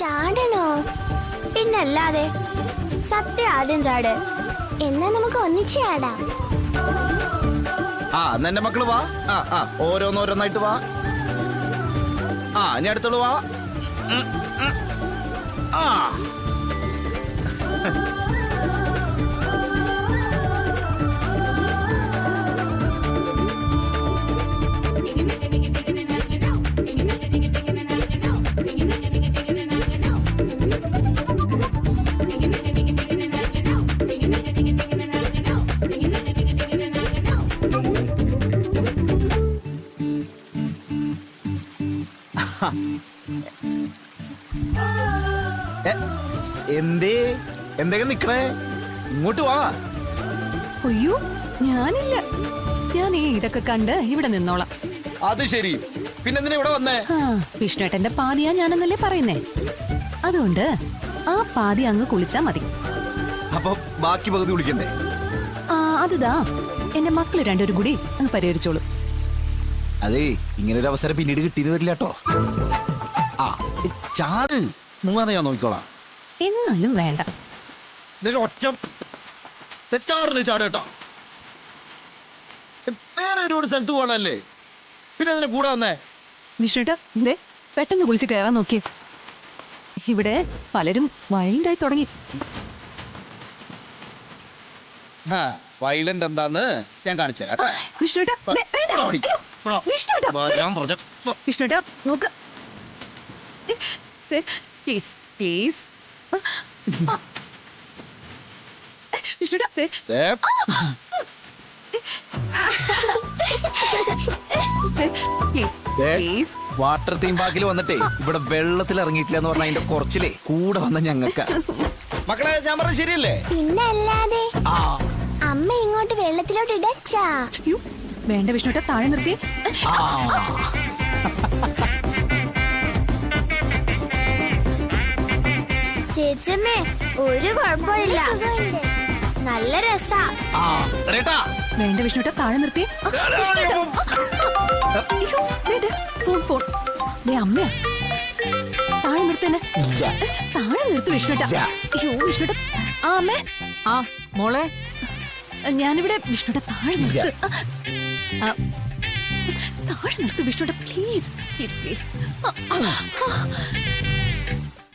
ചാടണോ? പിന്നല്ലാതെ. സത്യം ആദ്യം ചാട്. എന്നാ നമുക്ക് ഒന്നിച്ച് ചാടാം. എന്നെ മക്കള് വാ. ഓരോന്നോരോന്നായിട്ട് വാ. ഞാൻ അടുത്തോളൂ വാ. എന്തെങ്കിലും നിക്കണേ, ഇങ്ങോട്ട് വാ. അയ്യോ ഞാനില്ല, ഞാൻ ഇതൊക്കെ കണ്ട് ഇവിടെ നിന്നോളാം. അത് ശരി, പിന്നെന്തിനാ ഇവിടെ വന്നേ? വിഷ്ണുവേട്ടന്റെ പാതിയാ ഞാനെന്നല്ലേ പറയുന്നേ. അതുകൊണ്ട് ആ പാതി അങ്ങ് കുളിച്ചാ മതി. അപ്പൊ ബാക്കി പകുതി കുളിക്കണ്ടേ? അതാ എന്റെ മക്കള് രണ്ടുപേരും കൂടി അങ്ങ് പരിഹരിച്ചോളൂ. അതേ, ഇങ്ങനൊരു അവസരം പിന്നീട് കിട്ടിയത് വരില്ല കേട്ടോ. ചാട്, മൂന്നാതെ ഞാൻ നോക്കിക്കോളാം. എന്നാലും വേണ്ട. ചാടേട്ടോ, വേറെ ഒരുപാട് സ്ഥലത്ത് പോകണല്ലേ, പിന്നെ അതിനെ കൂടെ വന്നേ. വിഷ്ണുട്ടാ ഇതേ പെട്ടെന്ന് കുളിച്ച് കയറാൻ നോക്കിയേ. ഇവിടെ പലരും വൈൽഡായി തുടങ്ങി. വയലന്റ് എന്താന്ന് ഞാൻ കാണിച്ചു തരാം. വിഷ്ണുട്ടാ വിഷ്ണുട്ടാ നോക്ക് പ്ലീസ് പ്ലീസ്. വിഷ്ണുട്ടാ പ്ലീസ് പ്ലീസ്. വാട്ടർ തീം പാർക്കിൽ വന്നിട്ടേ ഇവിടെ വെള്ളത്തിൽ ഇറങ്ങിയിട്ടില്ല എന്ന് പറഞ്ഞ അതിന്റെ കുറച്ചിലേ കൂടെ വന്ന ഞങ്ങക്ക. മക്കളെ ഞാൻ പറഞ്ഞ ശരിയല്ലേ? പിന്നല്ലാതെ. അമ്മ ഇങ്ങോട്ട് വെള്ളത്തിലോട്ട് ഇടച്ചാ. വേണ്ട വിഷ്ണുട്ടാ, താഴെ നിർത്തി. ചേച്ചമ്മേ, ഒരു കുഴപ്പമില്ല, നല്ല രസാ. വേണ്ട വിഷ്ണുട്ടാ, താഴെ നിർത്തി. ഫോൺ ഫോൺ അമ്മയാ, താഴെ നിർത്തന്നെ. താഴെ നിർത്ത് വിഷ്ണുട്ടാ. അയ്യോ വിഷ്ണുട്ടാ. അമ്മേ. മോളെ ഞാനിവിടെ. വിഷ്ണുട്ടാ താഴെ നിർത്ത്, താഴെ നിർത്ത് വിഷ്ണുട്ടാ, പ്ലീസ് പ്ലീസ് പ്ലീസ്.